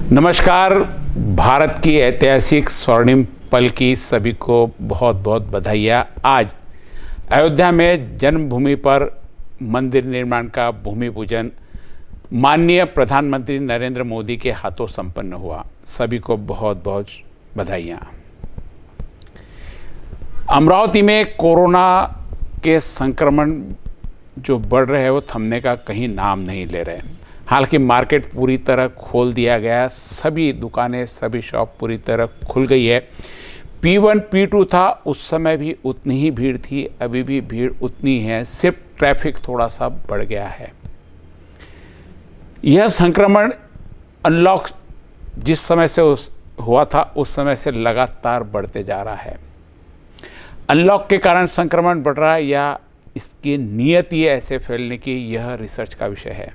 नमस्कार। भारत की ऐतिहासिक स्वर्णिम पल की सभी को बहुत बहुत बधाइयाँ। आज अयोध्या में जन्मभूमि पर मंदिर निर्माण का भूमि पूजन माननीय प्रधानमंत्री नरेंद्र मोदी के हाथों संपन्न हुआ। सभी को बहुत बहुत बधाइयाँ। अमरावती में कोरोना के संक्रमण जो बढ़ रहे हैं वो थमने का कहीं नाम नहीं ले रहे। हालांकि मार्केट पूरी तरह खोल दिया गया, सभी दुकानें सभी शॉप पूरी तरह खुल गई है। P1 P2 था, उस समय भी उतनी ही भीड़ थी, अभी भी भीड़ उतनी है, सिर्फ ट्रैफिक थोड़ा सा बढ़ गया है। यह संक्रमण अनलॉक जिस समय से हुआ था उस समय से लगातार बढ़ते जा रहा है। अनलॉक के कारण संक्रमण बढ़ रहा है या इसकी नियत ही ऐसे फैलने की, यह रिसर्च का विषय है।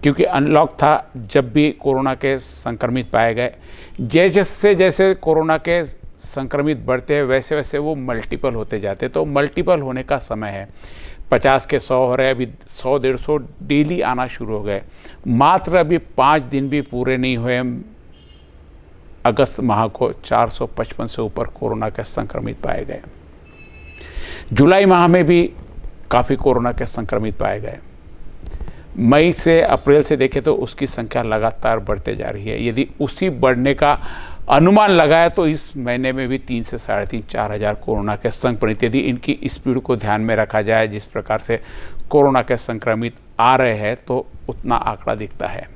क्योंकि अनलॉक था जब भी कोरोना के संक्रमित पाए गए, जैसे कोरोना के संक्रमित बढ़ते हैं वैसे वैसे वो मल्टीपल होते जाते। तो मल्टीपल होने का समय है। 50 के 100 हो रहे, अभी 100-150 डेली आना शुरू हो गए। मात्र अभी 5 दिन भी पूरे नहीं हुए अगस्त माह को 455 से ऊपर कोरोना के संक्रमित पाए गए। जुलाई माह में भी काफ़ी कोरोना के संक्रमित पाए गए। मई से अप्रैल से देखें तो उसकी संख्या लगातार बढ़ते जा रही है। यदि उसी बढ़ने का अनुमान लगाया तो इस महीने में भी 3 से 3.5-4 हज़ार कोरोना के संक्रमित, यदि इनकी स्पीड को ध्यान में रखा जाए, जिस प्रकार से कोरोना के संक्रमित आ रहे हैं तो उतना आंकड़ा दिखता है।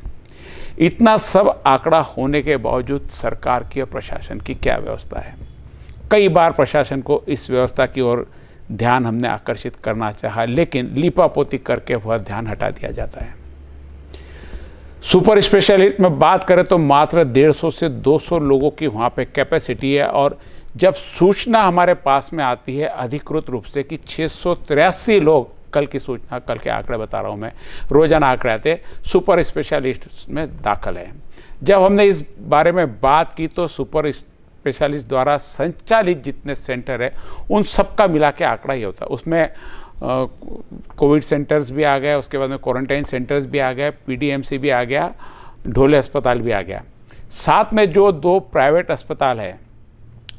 इतना सब आंकड़ा होने के बावजूद सरकार की और प्रशासन की क्या व्यवस्था है? कई बार प्रशासन को इस व्यवस्था की ओर ध्यान हमने आकर्षित करना चाहा, लेकिन लीपापोती करके वह ध्यान हटा दिया जाता है। सुपर स्पेशलिस्ट में बात करें तो मात्र 150 से 200 लोगों की वहाँ पे कैपेसिटी है, और जब सूचना हमारे पास में आती है अधिकृत रूप से कि 683 लोग, कल की सूचना, कल के आंकड़े बता रहा हूँ मैं, रोजाना आंकड़े आते सुपर स्पेशलिस्ट में दाखिल है। जब हमने इस बारे में बात की तो सुपर स्पेशलिस्ट द्वारा संचालित जितने सेंटर है उन सब का मिला के आंकड़ा ही होता है। उसमें कोविड सेंटर्स भी आ गए, उसके बाद में क्वारंटाइन सेंटर्स भी आ गए, PDMC भी आ गया, ढोले अस्पताल भी आ गया। साथ में जो 2 प्राइवेट अस्पताल है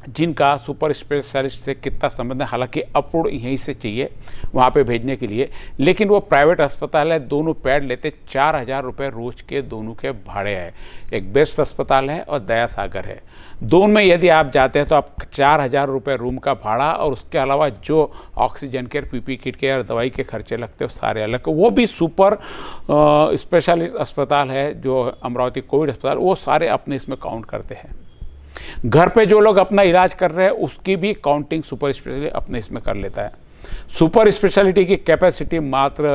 जिनका सुपर स्पेशलिस्ट से कितना संबंध है, हालांकि अप्रूव यहीं से चाहिए वहाँ पे भेजने के लिए, लेकिन वो प्राइवेट अस्पताल है, दोनों पैड लेते 4,000 रुपये रोज के दोनों के भाड़े है। एक बेस्ट अस्पताल है और दया सागर है। दोनों में यदि आप जाते हैं तो आप 4,000 रुपये रूम का भाड़ा, और उसके अलावा जो ऑक्सीजन केयर, PP किट के और दवाई के खर्चे लगते हैं सारे अलग। वो भी सुपर स्पेशलिस्ट अस्पताल है जो अमरावती कोविड अस्पताल, वो सारे अपने इसमें काउंट करते हैं। घर पे जो लोग अपना इलाज कर रहे हैं उसकी भी काउंटिंग सुपर स्पेशलिटी अपने इसमें कर लेता है। सुपर स्पेशलिटी की कैपेसिटी मात्र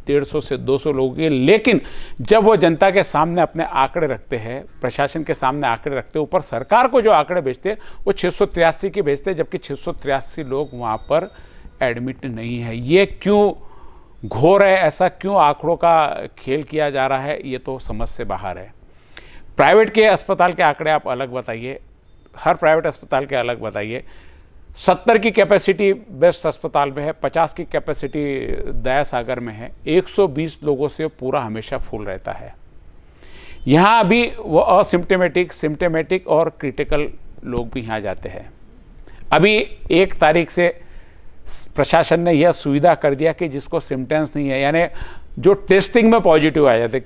150 से 200 लोगों की, लेकिन जब वो जनता के सामने अपने आंकड़े रखते हैं, प्रशासन के सामने आंकड़े रखते हैं, ऊपर सरकार को जो आंकड़े भेजते हैं वो 683 के भेजते हैं, जबकि 683 लोग वहाँ पर एडमिट नहीं है। ये क्यों घोर है? ऐसा क्यों आंकड़ों का खेल किया जा रहा है? ये तो समझ से बाहर है। प्राइवेट के अस्पताल के आंकड़े आप अलग बताइए, हर प्राइवेट अस्पताल के अलग बताइए। 70 की कैपेसिटी बेस्ट अस्पताल में है, 50 की कैपेसिटी दया सागर में है, 120 लोगों से पूरा हमेशा फुल रहता है। यहाँ अभी वो असिम्टोमेटिक, सिम्टोमेटिक और क्रिटिकल लोग भी यहाँ जाते हैं। अभी 1 तारीख से प्रशासन ने यह सुविधा कर दिया कि जिसको सिम्टम्स नहीं है, यानी जो टेस्टिंग में पॉजिटिव आ जाते,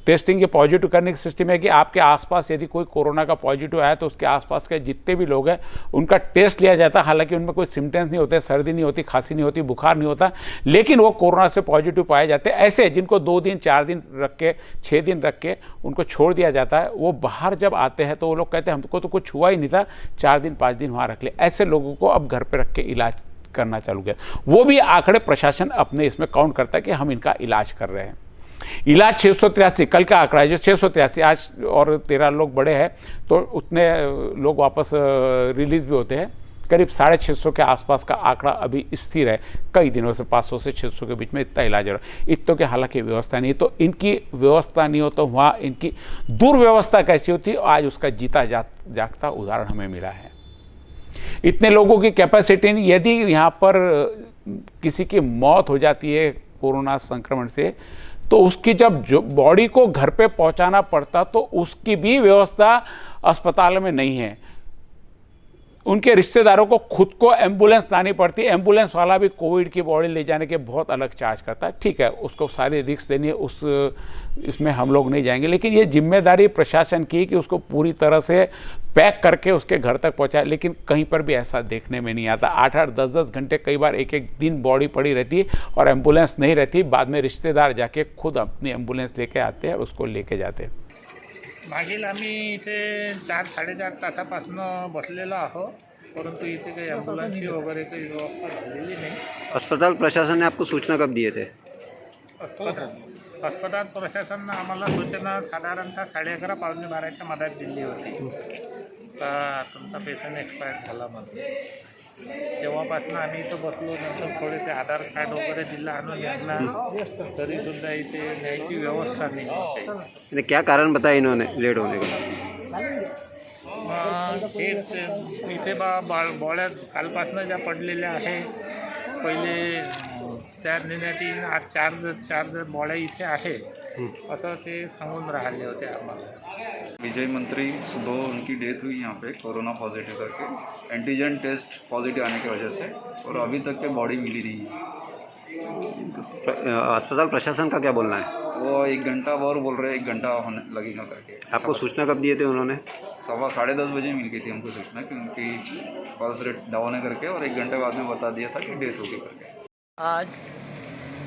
टेस्टिंग के पॉजिटिव करने की सिस्टम है कि आपके आसपास यदि कोई कोरोना का पॉजिटिव आया तो उसके आसपास के जितने भी लोग हैं उनका टेस्ट लिया जाता है। हालांकि उनमें कोई सिम्टम्स नहीं होते, सर्दी नहीं होती, खांसी नहीं होती, बुखार नहीं होता, लेकिन वो कोरोना से पॉजिटिव पाए जाते हैं। ऐसे जिनको 2 दिन 4 दिन रख के, 6 दिन रख के उनको छोड़ दिया जाता है, वो बाहर जब आते हैं तो वो लोग कहते हैं हमको तो कुछ हुआ ही नहीं था, 4 दिन 5 दिन वहाँ रख ले। ऐसे लोगों को अब घर पर रख के इलाज करना चालू किया। वो भी आंकड़े प्रशासन अपने इसमें काउंट करता है कि हम इनका इलाज कर रहे हैं। इलाज 683 कल का आंकड़ा है जो 683, आज और 13 लोग बड़े हैं तो उतने लोग वापस रिलीज भी होते हैं। करीब 650 के आसपास का आंकड़ा अभी स्थिर है। कई दिनों से 500 से 600 के बीच में इतना इलाज हो रहा है। इतनों के हालांकि व्यवस्था नहीं, तो इनकी व्यवस्था नहीं हो तो वहाँ इनकी दुर्व्यवस्था कैसी होती है, आज उसका जीता जागता उदाहरण हमें मिला है। इतने लोगों की कैपेसिटी नहीं, यदि यहाँ पर किसी की मौत हो जाती है कोरोना संक्रमण से तो उसकी जब जो बॉडी को घर पे पहुंचाना पड़ता तो उसकी भी व्यवस्था अस्पताल में नहीं है। उनके रिश्तेदारों को खुद को एम्बुलेंस लानी पड़ती है। एम्बुलेंस वाला भी कोविड की बॉडी ले जाने के बहुत अलग चार्ज करता है। ठीक है, उसको सारी रिस्क देनी है, इसमें हम लोग नहीं जाएंगे, लेकिन ये जिम्मेदारी प्रशासन की कि उसको पूरी तरह से पैक करके उसके घर तक पहुंचाए। लेकिन कहीं पर भी ऐसा देखने में नहीं आता। 8-8, 10-10 घंटे, कई बार एक दिन बॉडी पड़ी रहती है और एम्बुलेंस नहीं रहती। बाद में रिश्तेदार जाके खुद अपनी एम्बुलेंस लेके आते हैं और उसको लेके जाते हैं। मागील आम्ही इथे 4-4.5 तासापासून बसलेलो आहो, परंतु इथे काही ॲम्ब्युलन्सची वगैरे काही व्यवस्था झालेली नाही। अस्पताल प्रशासन ने आपको सूचना कब दिए थे? अस्पताल प्रशासनानं आम्हाला सूचना साधारणतः 11:30 पावणे 12च्या मध्यात दिली होती का तुमचा पेशंट एक्सपायर झाला म्हणून। तेव्हापासून आम्ही इथं बसलो, नंतर थोडेसे आधार कार्ड वगैरे दिलं आणून यांना, तरीसुद्धा इथे न्यायची व्यवस्था नाही होते। क्या कारण बताया इन्होंने लेट होने का? तेच इथे बॉड्या कालपासून ज्या पडलेल्या आहे, पहिले त्या नेण्यात येईल, आज चार बॉड्या इथे आहे असं ते सांगून राहिले होते आम्हाला। विजय मंत्री सुबह उनकी डेथ हुई यहाँ पे कोरोना पॉजिटिव करके, एंटीजन टेस्ट पॉजिटिव आने की वजह से, और अभी तक के बॉडी मिली नहीं है। अस्पताल प्रशासन का क्या बोलना है? वो 1 घंटा और बोल रहे हैं, 1 घंटा होने लगेगा करके। आपको सूचना कब दिए थे उन्होंने? 10:15 बजे मिल गई थी हमको सूचना कि उनकी पल्स रेट डाउन है करके, और 1 घंटे बाद में बता दिया था कि डेथ होगी करके। आज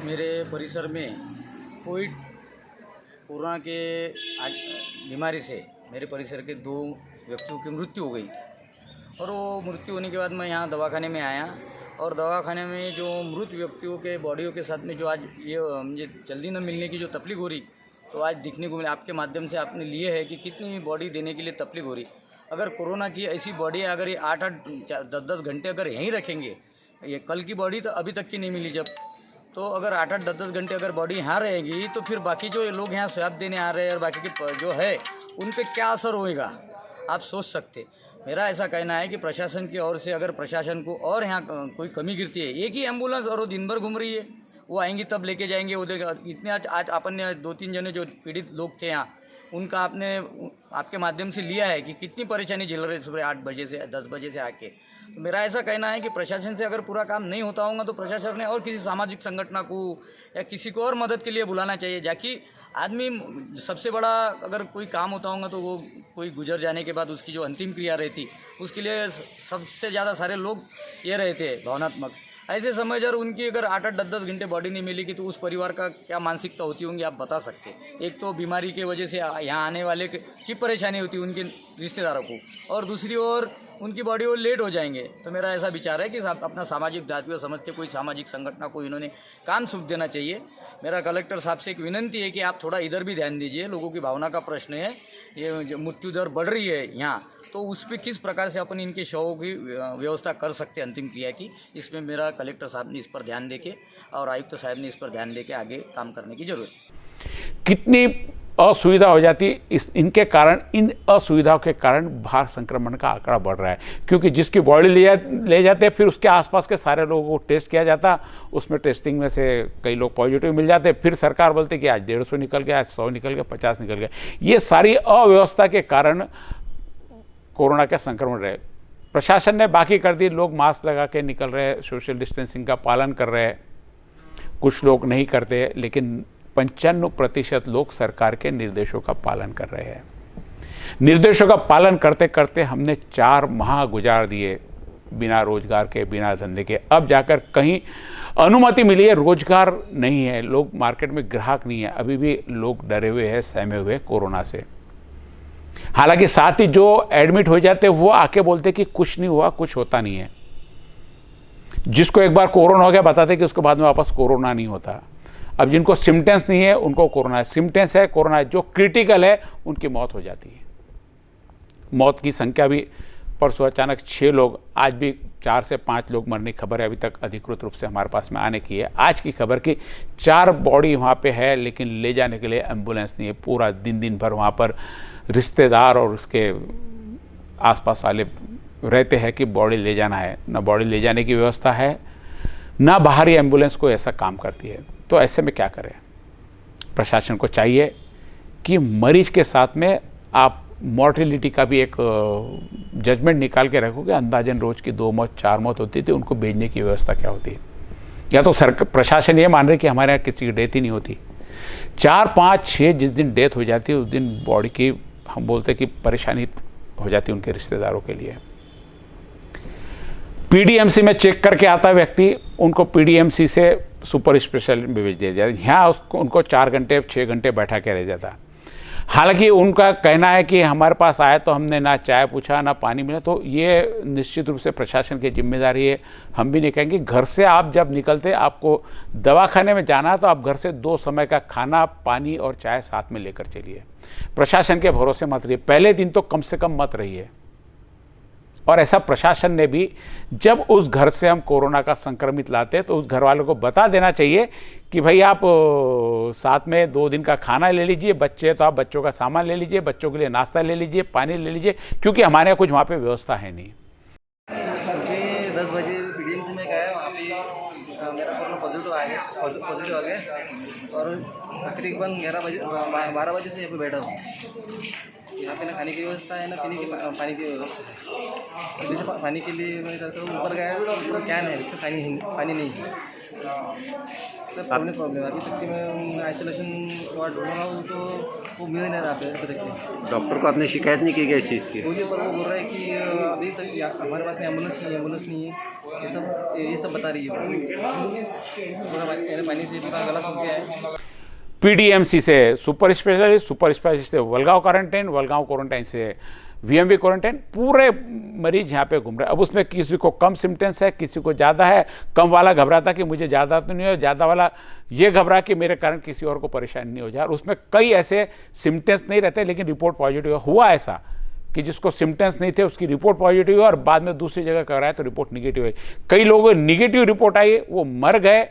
मेरे परिसर में कोरोना के बीमारी से मेरे परिसर के 2 व्यक्तियों की मृत्यु हो गई, और वो मृत्यु होने के बाद मैं यहाँ दवाखाने में आया, और दवाखाने में जो मृत व्यक्तियों के बॉडियों के साथ में जो आज ये मुझे जल्दी न मिलने की जो तकलीफ हो रही, तो आज दिखने को मिला। आपके माध्यम से आपने लिए है कि कितनी बॉडी देने के लिए तकलीफ हो रही। अगर कोरोना की ऐसी बॉडी अगर ये 8-8, 10-10 घंटे अगर यहीं रखेंगे, ये कल की बॉडी तो अभी तक की नहीं मिली जब, तो अगर 8-8, 10-10 घंटे अगर बॉडी यहाँ रहेगी तो फिर बाकी जो लोग यहाँ स्वाब देने आ रहे हैं और बाकी के जो है उन पे क्या असर होएगा आप सोच सकते। मेरा ऐसा कहना है कि प्रशासन की ओर से अगर प्रशासन को और यहाँ कोई कमी गिरती है, एक ही एम्बुलेंस और वो दिन भर घूम रही है, वो आएंगी तब लेके जाएंगे। वो इतने आज अपन ने 2-3 जने जो पीड़ित लोग थे यहाँ, उनका आपके माध्यम से लिया है कि कितनी परेशानी झेल रहे सुबह 8 बजे से 10 बजे से आके। तो मेरा ऐसा कहना है कि प्रशासन से अगर पूरा काम नहीं होता होगा तो प्रशासन ने और किसी सामाजिक संगठन को या किसी को और मदद के लिए बुलाना चाहिए, जाकि आदमी सबसे बड़ा अगर कोई काम होता होगा तो वो कोई गुजर जाने के बाद उसकी जो अंतिम क्रिया रहती, उसके लिए सबसे ज़्यादा सारे लोग ये रहते हैं भावनात्मक। ऐसे समय जब उनकी अगर 8-8, 10-10 घंटे बॉडी नहीं मिलेगी तो उस परिवार का क्या मानसिकता होती होंगी आप बता सकते। एक तो बीमारी की वजह से यहाँ आने वाले की परेशानी होती है उनके रिश्तेदारों को, और दूसरी ओर उनकी बॉडी वो लेट हो जाएंगे। तो मेरा ऐसा विचार है कि अपना सामाजिक दायित्व समझते कोई सामाजिक संगठन को इन्होंने काम सौंप देना चाहिए। मेरा कलेक्टर साहब से एक विनंती है कि आप थोड़ा इधर भी ध्यान दीजिए। लोगों की भावना का प्रश्न है, ये मृत्यु दर बढ़ रही है यहाँ, तो उस पर किस प्रकार से अपन इनके शवों की व्यवस्था कर सकते हैं अंतिम क्रिया की, इसमें मेरा कलेक्टर साहब ने इस पर ध्यान देके और आयुक्त साहब ने इस पर ध्यान देके आगे काम करने की जरूरत है। कितनी असुविधा हो जाती इनके कारण, इन असुविधाओं के कारण बाहर संक्रमण का आंकड़ा बढ़ रहा है। क्योंकि जिसकी बॉडी ले जाते हैं, फिर उसके आसपास के सारे लोगों को टेस्ट किया जाता, उसमें टेस्टिंग में से कई लोग पॉजिटिव मिल जाते, फिर सरकार बोलती कि आज 150 निकल गया, आज 100 निकल गया, 50 निकल गया। ये सारी अव्यवस्था के कारण कोरोना का संक्रमण रहे। प्रशासन ने बाकी कर दी, लोग मास्क लगा के निकल रहे, सोशल डिस्टेंसिंग का पालन कर रहे हैं, कुछ लोग नहीं करते, लेकिन 95% लोग सरकार के निर्देशों का पालन कर रहे हैं। निर्देशों का पालन करते करते हमने 4 माह गुजार दिए बिना रोजगार के, बिना धंधे के। अब जाकर कहीं अनुमति मिली है, रोजगार नहीं है, लोग मार्केट में ग्राहक नहीं है, अभी भी लोग डरे हुए हैं, सहमे हुए कोरोना से। हालांकि साथ ही जो एडमिट हो जाते वो आके बोलते कि कुछ नहीं हुआ, कुछ होता नहीं है। जिसको एक बार कोरोना हो गया बताते कि उसके बाद में वापस कोरोना नहीं होता। अब जिनको सिम्टम्स नहीं है उनको कोरोना है, सिम्टम्स है कोरोना है, जो क्रिटिकल है उनकी मौत हो जाती है। मौत की संख्या भी परसों अचानक 6 लोग, आज भी 4 से 5 लोग मरने की खबर है, अभी तक अधिकृत रूप से हमारे पास में आने की है। आज की खबर की 4 बॉडी वहाँ पे है, लेकिन ले जाने के लिए एम्बुलेंस नहीं है। पूरा दिन भर वहाँ पर रिश्तेदार और उसके आसपास वाले रहते हैं कि बॉडी ले जाना है, ना बॉडी ले जाने की व्यवस्था है, ना बाहरी एम्बुलेंस कोई ऐसा काम करती है। तो ऐसे में क्या करें? प्रशासन को चाहिए कि मरीज के साथ में आप मॉर्टेलिटी का भी एक जजमेंट निकाल के रखो कि अंदाजन रोज की 2 मौत 4 मौत होती थी, उनको भेजने की व्यवस्था क्या होती है। या तो सरकार प्रशासन ये मान रहे कि हमारे यहाँ किसी की डेथ ही नहीं होती, 4 5 6 जिस दिन डेथ हो जाती है उस दिन बॉडी की हम बोलते कि परेशानी हो जाती है उनके रिश्तेदारों के लिए। पीडीएमसी में चेक करके आता व्यक्ति, उनको पीडीएमसी से सुपर स्पेशलिस्ट में भेज दिया जाता है। यहाँ उसको उनको 4 घंटे 6 घंटे बैठा के रह जाता। हालांकि उनका कहना है कि हमारे पास आया तो हमने ना चाय पूछा ना पानी मिला, तो ये निश्चित रूप से प्रशासन की जिम्मेदारी है। हम भी नहीं कहेंगे, घर से आप जब निकलते आपको दवाखाने में जाना है तो आप घर से 2 समय का खाना पानी और चाय साथ में लेकर चलिए। प्रशासन के भरोसे मत रहिए, पहले दिन तो कम से कम मत रहिए। और ऐसा प्रशासन ने भी, जब उस घर से हम कोरोना का संक्रमित लाते तो उस घर वालों को बता देना चाहिए कि भाई आप साथ में 2 दिन का खाना ले लीजिए, बच्चे तो आप बच्चों का सामान ले लीजिए, बच्चों के लिए नाश्ता ले लीजिए, पानी ले लीजिए, क्योंकि हमारे यहाँ कुछ वहाँ पे व्यवस्था है नहीं। 10 बजे पीडीएमसी में गया, वहाँ पे मेरा कोरोना पॉजिटिव आ गया और तकरीबन 12 बजे से यहाँ पे बैठा हूँ। यहाँ पे ना खाने की व्यवस्था है ना पीने की पानी की व्यवस्था। जैसे पानी के लिए मैं ऊपर गया तो कैन है, तो पानी नहीं है। तो प्रॉब्लम अभी तक कि मैं आइसोलेशन वार्ड ढूंढ रहा हूँ तो वो मिल नहीं रहा अभी तक। डॉक्टर को आपने शिकायत नहीं की क्या इस चीज़ की? मुझे पर वो बोल रहा है कि अभी तक हमारे पास एम्बुलेंस नहीं है, ये सब बता रही है। पूरा पानी से पूरा गला सूख गया है। पीडीएमसी से सुपर स्पेशलिस्ट से वलगांव क्वारंटाइन से वीएमवी क्वारंटाइन, पूरे मरीज यहाँ पे घूम रहे हैं। अब उसमें किसी को कम सिम्टम्स है, किसी को ज़्यादा है। कम वाला घबराता कि मुझे ज़्यादा तो नहीं हो, ज़्यादा वाला ये घबरा कि मेरे कारण किसी और को परेशानी नहीं हो जाए। और उसमें कई ऐसे सिम्टम्स नहीं रहते लेकिन रिपोर्ट पॉजिटिव हुआ ऐसा कि जिसको सिम्टम्स नहीं थे उसकी रिपोर्ट पॉजिटिव हुई और बाद में दूसरी जगह कराया तो रिपोर्ट निगेटिव हुई। कई लोगों निगेटिव रिपोर्ट आई, वो मर गए,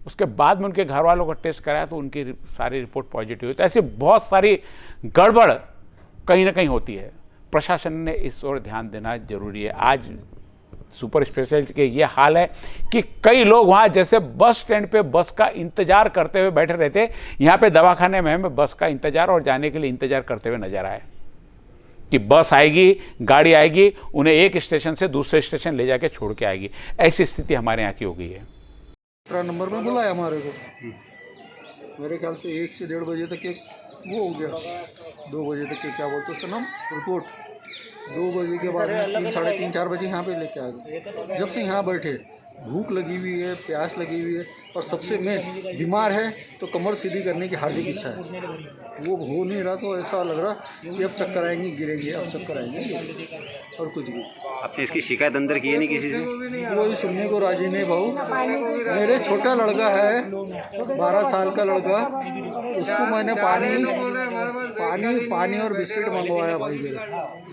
उसके बाद में उनके घर वालों को टेस्ट कराया तो उनकी सारी रिपोर्ट पॉजिटिव हुई। तो ऐसी बहुत सारी गड़बड़ कहीं ना कहीं होती है। प्रशासन ने इस ओर ध्यान देना जरूरी है। आज सुपर स्पेशलिस्ट के ये हाल है कि कई लोग वहाँ जैसे बस स्टैंड पे बस का इंतजार करते हुए बैठे रहते, यहाँ पे दवाखाने में हमें बस का इंतजार और जाने के लिए इंतजार करते हुए नजर आए कि बस आएगी, गाड़ी आएगी, उन्हें एक स्टेशन से दूसरे स्टेशन ले जाके छोड़ के आएगी। ऐसी स्थिति हमारे यहाँ की हो गई है। 17 नंबर में बुलाया हमारे को, मेरे ख्याल से 1 से 1:30 बजे तक एक वो हो गया, 2 बजे तक के क्या बोलते उसका नाम रिपोर्ट, 2 बजे के बाद 3 साढ़े 3 4 बजे यहाँ पे लेके आ गए। जब से यहाँ बैठे भूख लगी हुई है, प्यास लगी हुई है और सबसे मेन बीमार है तो कमर सीधी करने की हार्दिक इच्छा है, वो हो नहीं रहा। तो ऐसा लग रहा कि अब चक्कर आएंगे, गिरेंगे, अब चक्कर आएंगे और कुछ भी। आपने इसकी शिकायत अंदर की है नहीं किसी से? कोई सुनने को राजी नहीं भाऊ। मेरे छोटा लड़का है 12 साल का लड़का, उसको मैंने पानी और बिस्किट मंगवाया भाई। मेरे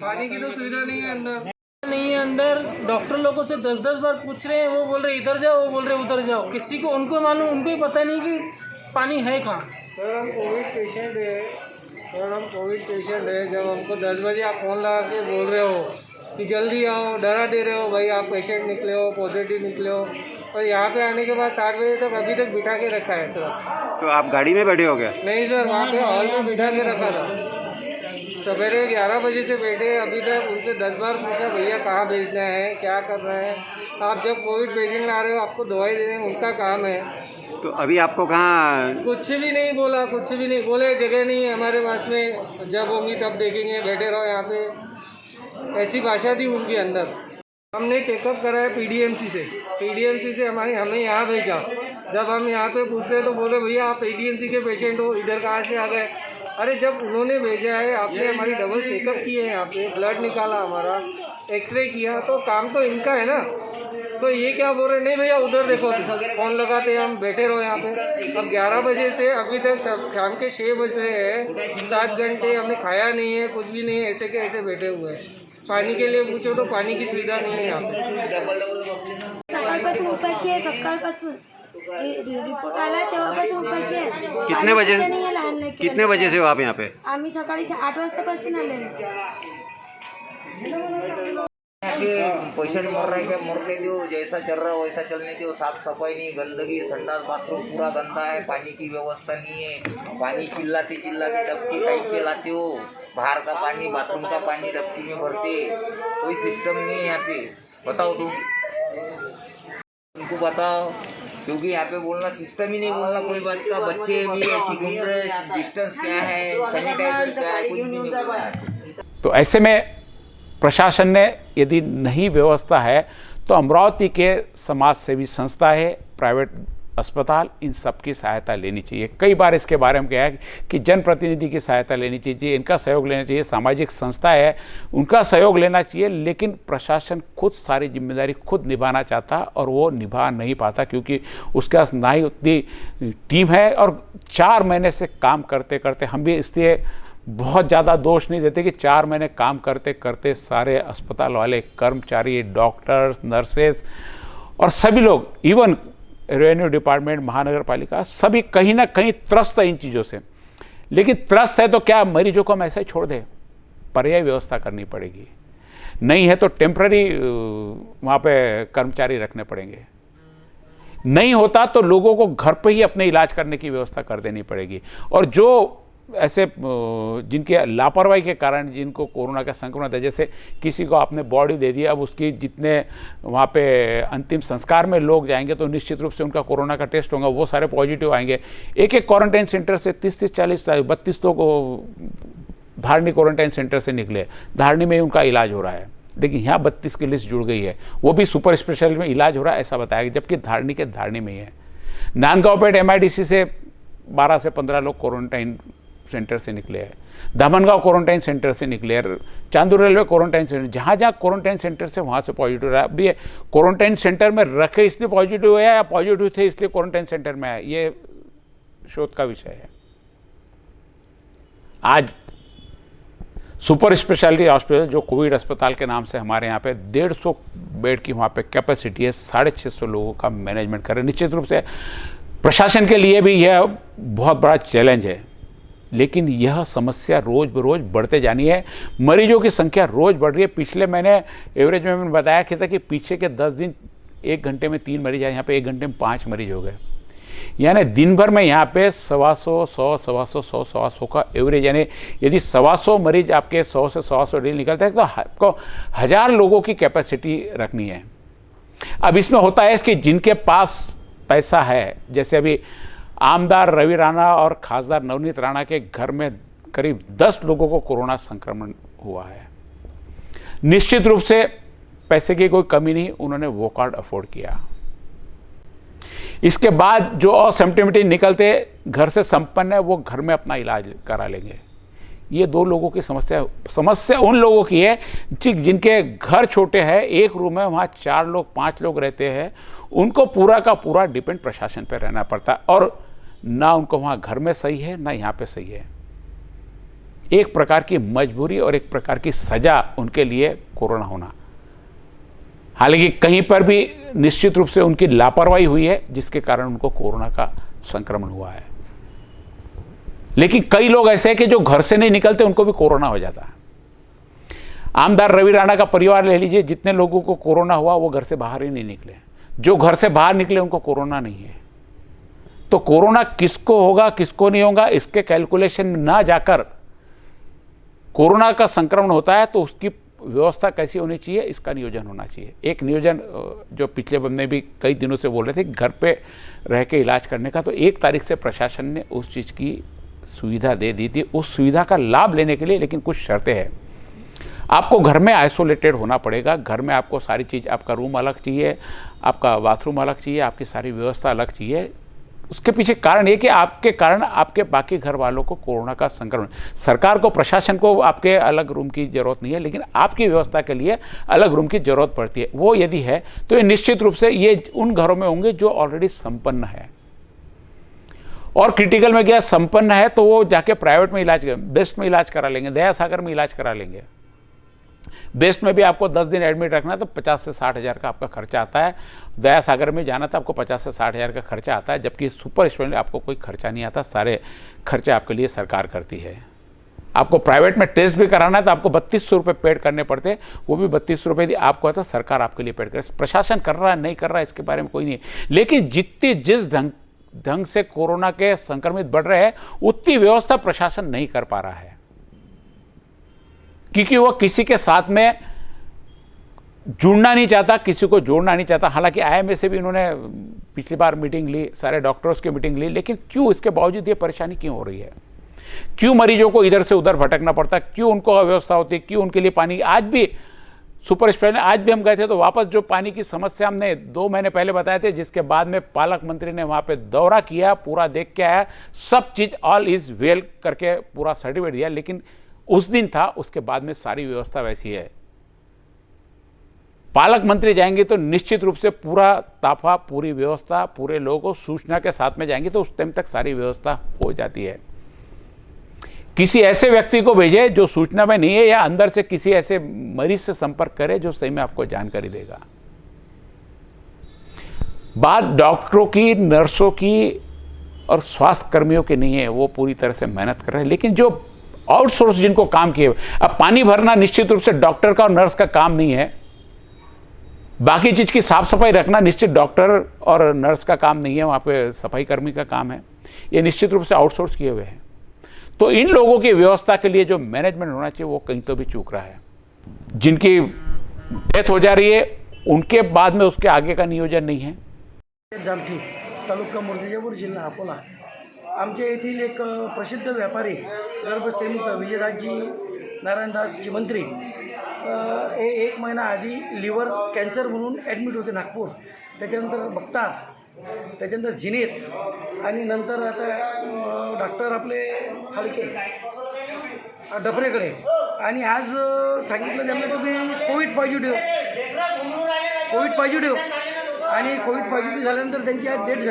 पानी की तो सुविधा नहीं है अंदर। डॉक्टर लोगों से 10-10 बार पूछ रहे हैं, वो बोल रहे इधर जाओ, वो बोल रहे उधर जाओ। किसी को उनको मालूम, उनको ही पता नहीं कि पानी है कहाँ। सर हम कोविड पेशेंट है। जब हमको 10 बजे आप फ़ोन लगा के बोल रहे हो कि जल्दी आओ, डरा दे रहे हो भाई आप पेशेंट निकले हो, पॉजिटिव निकले हो, और यहाँ पे आने के बाद 7 बजे तक अभी तक बिठा के रखा है सर। तो आप गाड़ी में बैठे हो क्या? नहीं सर, वहाँ पे हॉल में बिठा के रखा था। सवेरे 11 बजे से बैठे, अभी तक उनसे 10 बार पूछा भैया कहाँ भेजना है, क्या कर रहे हैं आप। जब कोविड पेशेंट ला रहे हो आपको दवाई देने उनका काम है। तो अभी आपको कहाँ? कुछ भी नहीं बोला, कुछ भी नहीं बोले। जगह नहीं है हमारे पास में, जब होंगी तब देखेंगे, बैठे रहो यहाँ पे, ऐसी भाषा थी उनके अंदर। हमने चेकअप कराया पीडीएमसी से हमें यहाँ भेजा। जब हम यहाँ पे पूछते तो बोले भैया आप पीडीएमसी के पेशेंट हो, इधर कहाँ से आ गए। अरे जब उन्होंने भेजा है, आपने हमारी डबल चेकअप किए हैं, यहाँ पे ब्लड निकाला, हमारा एक्सरे किया, तो काम तो इनका है ना। तो ये क्या बोल रहे, नहीं भैया उधर देखो, फ़ोन लगाते हम बैठे रहो यहाँ पे। अब 11 बजे से अभी तक शाम के 6 बजे है, 7 घंटे हमने खाया नहीं है, कुछ भी नहीं है, ऐसे के ऐसे बैठे हुए हैं। पानी के लिए पूछो तो पानी की सुविधा नहीं है यहाँ पे। सकाळपासून उपाशी आहे, सकाळपासून रिपोर्ट आला तेव्हापासून उपाशी आहे। कितने बजे से हो आप यहाँ पे? आम्ही सकाळी 8 वाजतापासून आलेलो। पे पेशेंट मर रहा है क्या मरने दो, जैसा चल रहा है वैसा चलने दो। साफ सफाई नहीं, गंदगी, संडास बाथरूम पूरा गंदा है, पानी की व्यवस्था नहीं है। पानी चिल्लाते चिल्लाते डबकी टाइम पे लाते हो, बाहर का पानी बाथरूम का पानी डबकी में भरते, कोई सिस्टम नहीं है यहाँ पे। बताओ तुम उनको बताओ, क्योंकि यहाँ पे बोलना सिस्टम ही नहीं बोलना कोई बात का। बच्चे भी ऐसी घूम रहे, डिस्टेंस क्या है, सैनिटाइजर क्या है, कुछ भी नहीं बोलना। तो ऐसे में प्रशासन ने यदि नहीं व्यवस्था है तो अमरावती के समाज सेवी संस्था है, प्राइवेट अस्पताल, इन सब की सहायता लेनी चाहिए। कई बार इसके बारे में कहा है कि जनप्रतिनिधि की सहायता लेनी चाहिए, इनका सहयोग लेना चाहिए, सामाजिक संस्था है उनका सहयोग लेना चाहिए। लेकिन प्रशासन खुद सारी जिम्मेदारी खुद निभाना चाहता और वो निभा नहीं पाता, क्योंकि उसके पास ना ही उतनी टीम है। और 4 महीने से काम करते करते, हम भी इसलिए बहुत ज़्यादा दोष नहीं देते कि 4 महीने काम करते करते सारे अस्पताल वाले कर्मचारी, डॉक्टर्स, नर्सेस और सभी लोग, इवन रेवेन्यू डिपार्टमेंट, महानगर पालिका, सभी कहीं ना कहीं त्रस्त है इन चीज़ों से। लेकिन त्रस्त है तो क्या मरीजों को हम ऐसे ही छोड़ दें? पर्यायी व्यवस्था करनी पड़ेगी। नहीं है तो टेम्प्ररी वहाँ पे कर्मचारी रखने पड़ेंगे। नहीं होता तो लोगों को घर पे ही अपने इलाज करने की व्यवस्था कर देनी पड़ेगी। और जो ऐसे जिनके लापरवाही के कारण जिनको कोरोना का संक्रमण है, जैसे किसी को आपने बॉडी दे दी, अब उसकी जितने वहाँ पे अंतिम संस्कार में लोग जाएंगे तो निश्चित रूप से उनका कोरोना का टेस्ट होगा, वो सारे पॉजिटिव आएंगे। एक क्वारंटाइन सेंटर से 30-30, 40, 32 लोग धारणी क्वारंटाइन सेंटर से निकले, धारणी में ही उनका इलाज हो रहा है। लेकिन यहाँ 32 की लिस्ट जुड़ गई है, वो भी सुपर स्पेशलिटी में इलाज हो रहा है ऐसा बताया गया, जबकि धारणी के धारणी में ही है। नांदगांव पेट MIDC से 12 से 15 लोग क्वारंटाइन सेंटर से निकले हैं, धामनगांव क्वारंटाइन सेंटर से निकले हैं, चांदूर रेलवे क्वारंटाइन सेंटर, जहाँ जहाँ क्वारंटाइन सेंटर से वहाँ से पॉजिटिव रहा। अभी क्वारंटाइन सेंटर में रखे इसलिए पॉजिटिव हुआ या पॉजिटिव थे इसलिए क्वारंटाइन सेंटर में आया, ये शोध का विषय है। आज सुपर स्पेशलिटी हॉस्पिटल जो कोविड अस्पताल के नाम से हमारे यहाँ पे 150 बेड की वहाँ पे कैपेसिटी है, 650 लोगों का मैनेजमेंट कर रहे हैं। निश्चित रूप से प्रशासन के लिए भी यह बहुत बड़ा चैलेंज है। लेकिन यह समस्या रोज़ बरोज बढ़ते जानी है, मरीजों की संख्या रोज़ बढ़ रही है। पिछले महीने एवरेज में मैंने बताया था कि पीछे के 10 दिन 1 घंटे में 3 मरीज आए, यहाँ पे 1 घंटे में 5 मरीज हो गए। यानी दिन भर में यहाँ पे 100 का एवरेज, यानी यदि 100 मरीज आपके 100 से 100 डेली निकलते हैं तो आपको 1000 लोगों की कैपेसिटी रखनी है। अब इसमें होता है कि जिनके पास पैसा है, जैसे अभी आमदार रवि राणा और खासदार नवनीत राणा के घर में करीब 10 लोगों को कोरोना संक्रमण हुआ है। निश्चित रूप से पैसे की कोई कमी नहीं, उन्होंने वो कार्ड अफोर्ड किया। इसके बाद जो असिम्प्टोमेटिक निकलते घर से संपन्न है वो घर में अपना इलाज करा लेंगे। ये 2 लोगों की समस्या उन लोगों की है जिनके घर छोटे हैं, एक रूम है, वहाँ 4 लोग 5 लोग रहते हैं, उनको पूरा का पूरा डिपेंड प्रशासन पर रहना पड़ता है। और ना उनको वहाँ घर में सही है ना यहाँ पे सही है। एक प्रकार की मजबूरी और एक प्रकार की सजा उनके लिए कोरोना होना। हालांकि कहीं पर भी निश्चित रूप से उनकी लापरवाही हुई है जिसके कारण उनको कोरोना का संक्रमण हुआ है। लेकिन कई लोग ऐसे हैं कि जो घर से नहीं निकलते उनको भी कोरोना हो जाता है। आमदार रवि राणा का परिवार ले लीजिए, जितने लोगों को कोरोना हुआ वो घर से बाहर ही नहीं निकले, जो घर से बाहर निकले उनको कोरोना नहीं है। तो कोरोना किसको होगा किसको नहीं होगा इसके कैलकुलेशन में ना जाकर कोरोना का संक्रमण होता है तो उसकी व्यवस्था कैसी होनी चाहिए, इसका नियोजन होना चाहिए। एक नियोजन जो पिछले बंदे भी कई दिनों से बोल रहे थे घर पे रह के इलाज करने का, तो 1 तारीख से प्रशासन ने उस चीज़ की सुविधा दे दी थी। उस सुविधा का लाभ लेने के लिए लेकिन कुछ शर्तें हैं। आपको घर में आइसोलेटेड होना पड़ेगा। घर में आपको सारी चीज़, आपका रूम अलग चाहिए, आपका बाथरूम अलग चाहिए, आपकी सारी व्यवस्था अलग चाहिए। उसके पीछे कारण ये कि आपके कारण आपके बाकी घर वालों को कोरोना का संक्रमण, सरकार को, प्रशासन को आपके अलग रूम की ज़रूरत नहीं है, लेकिन आपकी व्यवस्था के लिए अलग रूम की ज़रूरत पड़ती है। वो यदि है तो ये निश्चित रूप से ये उन घरों में होंगे जो ऑलरेडी संपन्न है। और क्रिटिकल में क्या संपन्न है तो वो जाके प्राइवेट में इलाज, बेस्ट में इलाज करा लेंगे, दया सागर में इलाज करा लेंगे। बेस्ट में भी आपको 10 दिन एडमिट रखना है तो 50 से 60 हज़ार का आपका खर्चा आता है। दया सागर में जाना था आपको 50 से 60 हज़ार का खर्चा आता है, जबकि सुपर स्पेशलिटी आपको कोई खर्चा नहीं आता, सारे खर्चे आपके लिए सरकार करती है। आपको प्राइवेट में टेस्ट भी कराना है तो आपको 3200 रुपये पेड करने पड़ते, वो भी 3200 रुपये आपको आता सरकार आपके लिए पेड करे। प्रशासन कर रहा है नहीं कर रहा है इसके बारे में कोई नहीं, लेकिन जिस ढंग से कोरोना के संक्रमित बढ़ रहे हैं उतनी व्यवस्था प्रशासन नहीं कर पा रहा है, क्योंकि वो किसी के साथ में जुड़ना नहीं चाहता, किसी को जोड़ना नहीं चाहता। हालांकि IMA से भी इन्होंने पिछली बार मीटिंग ली, सारे डॉक्टर्स की मीटिंग ली, लेकिन क्यों इसके बावजूद ये परेशानी क्यों हो रही है? क्यों मरीजों को इधर से उधर भटकना पड़ता, क्यों उनको अव्यवस्था होती है, क्यों उनके लिए पानी आज भी सुपर स्पेशल, आज भी हम गए थे तो वापस जो पानी की समस्या हमने 2 महीने पहले बताए थे, जिसके बाद में पालक मंत्री ने वहाँ पे दौरा किया, पूरा देख के आया, सब चीज़ ऑल इज़ वेल करके पूरा सर्टिफिकेट दिया, लेकिन उस दिन था, उसके बाद में सारी व्यवस्था वैसी है। पालक मंत्री जाएंगे तो निश्चित रूप से पूरा ताफा, पूरी व्यवस्था, पूरे लोगों को सूचना के साथ में जाएंगे तो उस टाइम तक सारी व्यवस्था हो जाती है। किसी ऐसे व्यक्ति को भेजे जो सूचना में नहीं है, या अंदर से किसी ऐसे मरीज से संपर्क करे जो सही में आपको जानकारी देगा। बात डॉक्टरों की, नर्सों की और स्वास्थ्य कर्मियों की नहीं है, वो पूरी तरह से मेहनत कर रहे हैं, लेकिन जो आउटसोर्स जिनको काम किए, अब पानी भरना निश्चित रूप से डॉक्टर का और नर्स का काम नहीं है, बाकी चीज़ की साफ सफाई रखना निश्चित डॉक्टर और नर्स का काम नहीं है, वहाँ पे सफाई कर्मी का काम है, ये निश्चित रूप से आउटसोर्स किए हुए हैं। तो इन लोगों की व्यवस्था के लिए जो मैनेजमेंट होना चाहिए वो कहीं तो भी चूक रहा है। जिनकी डेथ हो जा रही है उनके बाद में उसके आगे का नियोजन नहीं है। जामठी तालुका मूर्तिजापूर जिल्हा अकोला, आमच्या येथील एक प्रसिद्ध व्यापारी गर्भसेविका विजयदासजी नारायणदासजी मंत्री हे 1 महिना आधी लिव्हर कॅन्सर म्हणून ॲडमिट होते नागपूर, त्याच्यानंतर बघता, त्याच्यानंतर जिनेत, आणि नंतर आता डॉक्टर आपले फाळके डफरेकडे, आणि आज सांगितलं त्यांना तुम्ही कोविड पॉझिटिव्ह, आणि कोविड पॉझिटिव्ह झाल्यानंतर त्यांची आज डेथ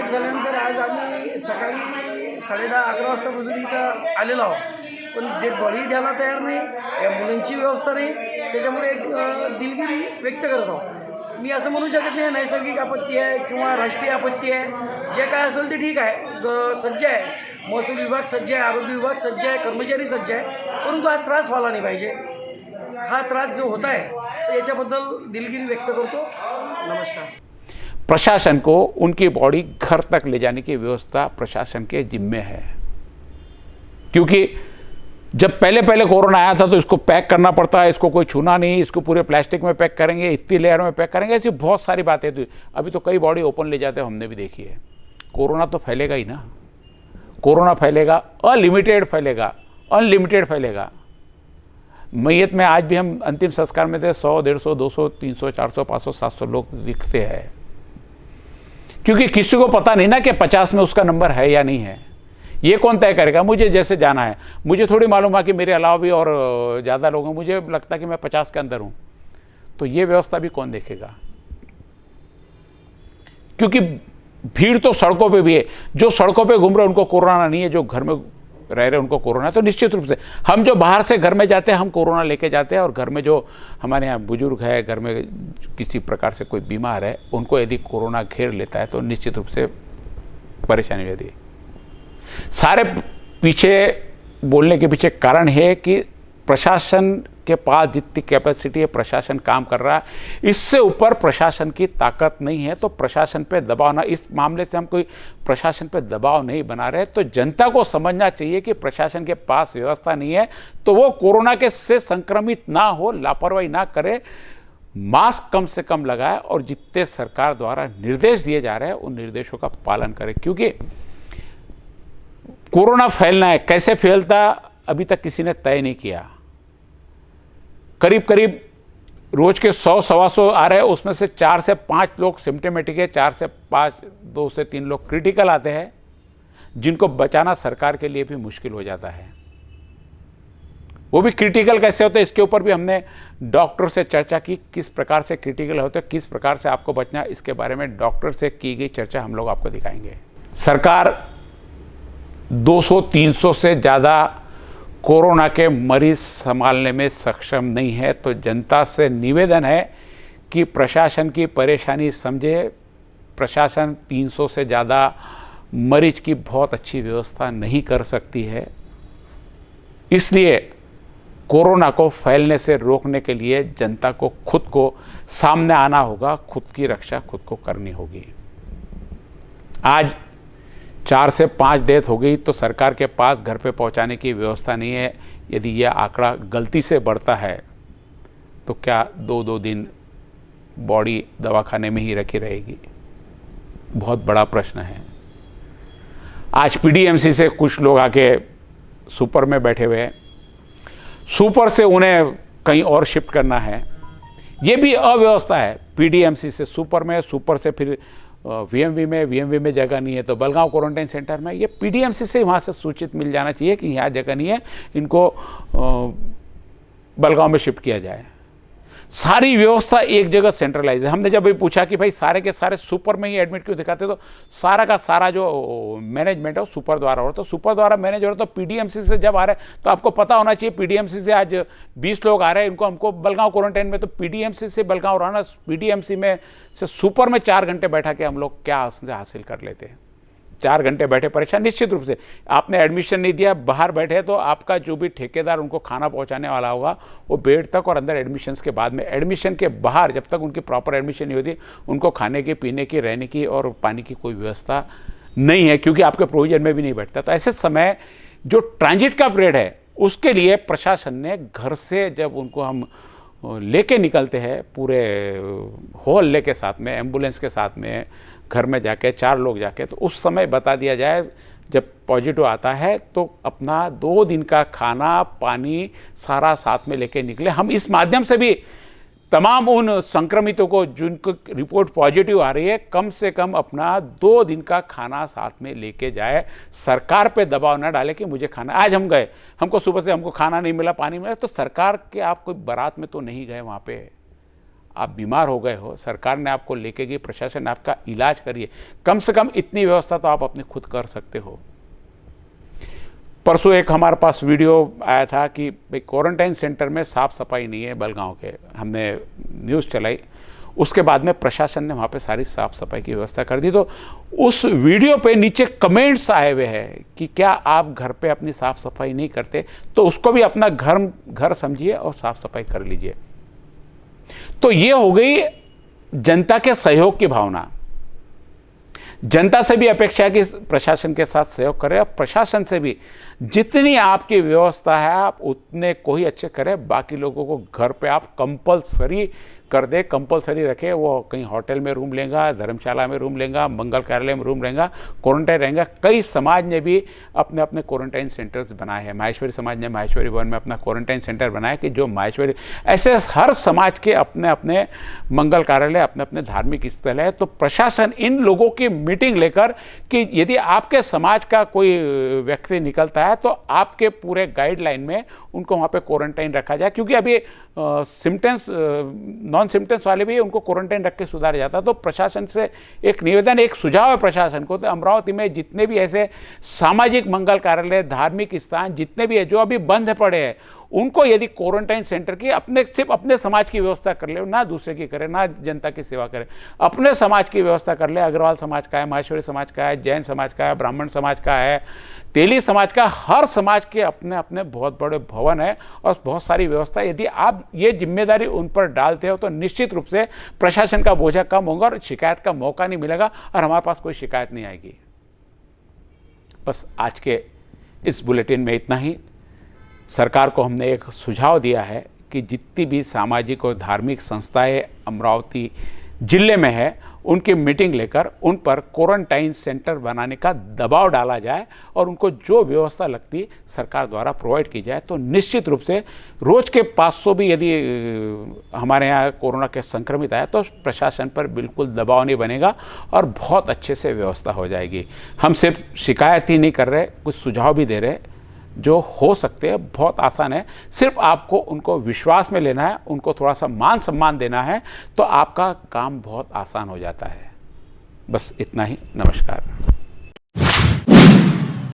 झाल्यानंतर आज आम्ही सकाळी 10:30-11 वाजतापासून इथं आलेलो आहोत, पण डेड बॉडी द्यायला तयार नाही, ॲम्ब्युलन्सची व्यवस्था नाही, त्याच्यामुळे एक दिलगिरी व्यक्त करत आहोत। मी असं म्हणू शकत नाही नैसर्गिक आपत्ती आहे किंवा राष्ट्रीय आपत्ती आहे, जे काय असेल ते ठीक आहे, सज्ज आहे, महसूल विभाग सज्ज आहे, आरोग्य विभाग सज्ज आहे, कर्मचारी सज्ज आहे, परंतु हा त्रास व्हायला नाही पाहिजे। हा त्रास जो होता है तो याच्याबद्दल दिलगिरी व्यक्त करतो। नमस्कार। प्रशासन को उनकी बॉडी घर तक ले जाने की व्यवस्था प्रशासन के जिम्मे है, क्योंकि जब पहले कोरोना आया था तो इसको पैक करना पड़ता है, इसको कोई छूना नहीं, इसको पूरे प्लास्टिक में पैक करेंगे, इतनी लेयर में पैक करेंगे, ऐसी बहुत सारी बातें थी। अभी तो कई बॉडी ओपन ले जाते हैं, हमने भी देखी है। कोरोना तो फैलेगा ही ना, कोरोना फैलेगा, अनलिमिटेड फैलेगा। मैयत में आज भी हम अंतिम संस्कार में थे 100, 150, 200, 300, 400, 500, 700 लोग दिखते हैं, क्योंकि किसी को पता नहीं ना कि 50 में उसका नंबर है या नहीं है। ये कौन तय करेगा? मुझे जैसे जाना है, मुझे थोड़ी मालूम है कि मेरे अलावा भी और ज़्यादा लोग हैं, मुझे लगता है कि मैं 50 के अंदर हूँ, तो ये व्यवस्था भी कौन देखेगा? क्योंकि भीड़ तो सड़कों पे भी है, जो सड़कों पे घूम रहे उनको कोरोना नहीं है, जो घर में रह रहे उनको कोरोना है। तो निश्चित रूप से हम जो बाहर से घर में जाते हैं हम कोरोना लेके जाते हैं, और घर में जो हमारे यहाँ बुजुर्ग है, घर में किसी प्रकार से कोई बीमार है, उनको यदि कोरोना घेर लेता है तो निश्चित रूप से परेशानी होती है। सारे पीछे बोलने के पीछे कारण है कि प्रशासन के पास जितनी कैपेसिटी है प्रशासन काम कर रहा है, इससे ऊपर प्रशासन की ताकत नहीं है। तो प्रशासन पे दबाव ना, इस मामले से हम कोई प्रशासन पे दबाव नहीं बना रहे, तो जनता को समझना चाहिए कि प्रशासन के पास व्यवस्था नहीं है तो वो कोरोना के से संक्रमित ना हो, लापरवाही ना करे, मास्क कम से कम लगाए, और जितने सरकार द्वारा निर्देश दिए जा रहे हैं उन निर्देशों का पालन करें। क्योंकि कोरोना फैलना है, कैसे फैलता अभी तक किसी ने तय नहीं किया। करीब रोज के 100-125 आ रहे हैं, उसमें से 4 से 5 लोग सिम्टोमेटिक है, 4 से 5, 2 से 3 लोग क्रिटिकल आते हैं, जिनको बचाना सरकार के लिए भी मुश्किल हो जाता है। वो भी क्रिटिकल कैसे होते हैं इसके ऊपर भी हमने डॉक्टर से चर्चा की, किस प्रकार से क्रिटिकल होते हैं, किस प्रकार से आपको बचना, इसके बारे में डॉक्टर से की गई चर्चा हम लोग आपको दिखाएंगे। सरकार 200-300 से ज़्यादा कोरोना के मरीज संभालने में सक्षम नहीं है, तो जनता से निवेदन है कि प्रशासन की परेशानी समझे। प्रशासन 300 से ज़्यादा मरीज की बहुत अच्छी व्यवस्था नहीं कर सकती है। इसलिए कोरोना को फैलने से रोकने के लिए जनता को खुद को सामने आना होगा, खुद की रक्षा खुद को करनी होगी। आज 4 से 5 डेथ हो गई तो सरकार के पास घर पे पहुंचाने की व्यवस्था नहीं है। यदि यह आंकड़ा गलती से बढ़ता है तो क्या 2-2 दिन बॉडी दवाखाने में ही रखी रहेगी? बहुत बड़ा प्रश्न है। आज पीडीएमसी से कुछ लोग आके सुपर में बैठे हुए हैं, सुपर से उन्हें कहीं और शिफ्ट करना है, ये भी अव्यवस्था है। पीडीएमसी से सुपर में, सुपर से फिर वीएमवी में जगह नहीं है तो बलगांव क्वारंटाइन सेंटर में। ये पीडीएमसी से वहाँ से सूचित मिल जाना चाहिए कि यहाँ जगह नहीं है, इनको बलगांव में शिफ्ट किया जाए। सारी व्यवस्था एक जगह सेंट्रलाइज है। हमने जब भी पूछा कि भाई सारे के सारे सुपर में ही एडमिट क्यों दिखाते, तो सारा का सारा जो मैनेजमेंट है वो सुपर द्वारा हो रहा है। तो सुपर द्वारा मैनेज हो रहा है, तो पीडीएमसी से जब आ रहे हैं तो आपको पता होना चाहिए पीडीएमसी से आज 20 लोग आ रहे हैं, इनको हमको बलगांव क्वारंटाइन में, तो पीडीएमसी से बलगांव रहना, पीडीएमसी में से सुपर में 4 घंटे बैठा के हम लोग क्या हासिल कर लेते हैं। 4 घंटे बैठे परेशान। निश्चित रूप से आपने एडमिशन नहीं दिया, बाहर बैठे तो आपका जो भी ठेकेदार उनको खाना पहुंचाने वाला होगा वो बेड तक और अंदर एडमिशन्स के बाद में, एडमिशन के बाहर जब तक उनकी प्रॉपर एडमिशन नहीं होती उनको खाने की, पीने की, रहने की और पानी की कोई व्यवस्था नहीं है, क्योंकि आपके प्रोविजन में भी नहीं बैठता। तो ऐसे समय जो ट्रांजिट का पीरियड है उसके लिए प्रशासन ने घर से जब उनको हम लेके निकलते हैं पूरे हॉल के साथ में, एम्बुलेंस के साथ में, घर में जाके 4 लोग जाके, तो उस समय बता दिया जाए जब पॉजिटिव आता है तो अपना 2 दिन का खाना पानी सारा साथ में लेके निकले। हम इस माध्यम से भी तमाम उन संक्रमितों को जिनको रिपोर्ट पॉजिटिव आ रही है कम से कम अपना 2 दिन का खाना साथ में लेके जाए। सरकार पे दबाव ना डाले कि मुझे खाना, आज हम गए, हमको सुबह से हमको खाना नहीं मिला, पानी मिला, तो सरकार के आप कोई बारात में तो नहीं गए, वहाँ पे आप बीमार हो गए हो, सरकार ने आपको लेके गई, प्रशासन ने आपका इलाज करिए, कम से कम इतनी व्यवस्था तो आप अपनी खुद कर सकते हो। परसों एक हमारे पास वीडियो आया था कि भाई क्वारंटाइन सेंटर में साफ़ सफाई नहीं है बलगांव के, हमने न्यूज़ चलाई, उसके बाद में प्रशासन ने वहाँ पे सारी साफ़ सफाई की व्यवस्था कर दी। तो उस वीडियो पे नीचे कमेंट्स आए हुए हैं कि क्या आप घर पे अपनी साफ़ सफाई नहीं करते, तो उसको भी अपना घर समझिए और साफ़ सफाई कर लीजिए। तो ये हो गई जनता के सहयोग की भावना। जनता से भी अपेक्षा है कि प्रशासन के साथ सहयोग करें, और प्रशासन से भी जितनी आपकी व्यवस्था है आप उतने को ही अच्छे करें, बाकी लोगों को घर पे आप कंपलसरी कर दे, कंपलसरी रखे। वो कहीं होटल में रूम लेगा, धर्मशाला में रूम लेगा, मंगल कार्यालय में रूम रहेगा, क्वारंटाइन रहेगा। कई समाज ने भी अपने अपने क्वारंटाइन सेंटर्स बनाए हैं। माहेश्वरी समाज ने माहेश्वरी भवन में अपना क्वारंटाइन सेंटर बनाया कि जो माहेश्वरी, ऐसे हर समाज के अपने अपने मंगल कार्यालय, अपने अपने धार्मिक स्थल है। तो प्रशासन इन लोगों की मीटिंग लेकर कि यदि आपके समाज का कोई व्यक्ति निकलता है तो आपके पूरे गाइडलाइन में उनको वहाँ पे क्वारंटाइन रखा जाए, क्योंकि अभी सिम्टम्स नॉन सिम्टम्स वाले भी उनको क्वारंटाइन रख के सुधारा जाता। तो प्रशासन से एक निवेदन, एक सुझाव है प्रशासन को, तो अमरावती में जितने भी ऐसे सामाजिक मंगल कार्यालय, धार्मिक स्थान जितने भी है जो अभी बंद पड़े हैं, उनको यदि क्वारंटाइन सेंटर की सिर्फ अपने समाज की व्यवस्था कर ले, ना दूसरे की करे, ना जनता की सेवा करे, अपने समाज की व्यवस्था कर ले। अग्रवाल समाज का है, माहेश्वरी समाज का है, जैन समाज का है, ब्राह्मण समाज का है, तेली समाज का, हर समाज के अपने अपने बहुत बड़े भवन है और बहुत सारी व्यवस्था। यदि आप ये जिम्मेदारी उन पर डालते हो तो निश्चित रूप से प्रशासन का बोझा कम होगा और शिकायत का मौका नहीं मिलेगा और हमारे पास कोई शिकायत नहीं आएगी। बस आज के इस बुलेटिन में इतना ही। सरकार को हमने एक सुझाव दिया है कि जितनी भी सामाजिक और धार्मिक संस्थाएं अमरावती जिले में है उनकी मीटिंग लेकर उन पर क्वारंटाइन सेंटर बनाने का दबाव डाला जाए और उनको जो व्यवस्था लगती सरकार द्वारा प्रोवाइड की जाए। तो निश्चित रूप से रोज़ के 500 भी यदि हमारे यहाँ कोरोना के संक्रमित आए तो प्रशासन पर बिल्कुल दबाव नहीं बनेगा और बहुत अच्छे से व्यवस्था हो जाएगी। हम सिर्फ शिकायत ही नहीं कर रहे, कुछ सुझाव भी दे रहे जो हो सकते हैं। बहुत आसान है, सिर्फ आपको उनको विश्वास में लेना है, उनको थोड़ा सा मान सम्मान देना है तो आपका काम बहुत आसान हो जाता है। बस इतना ही। नमस्कार।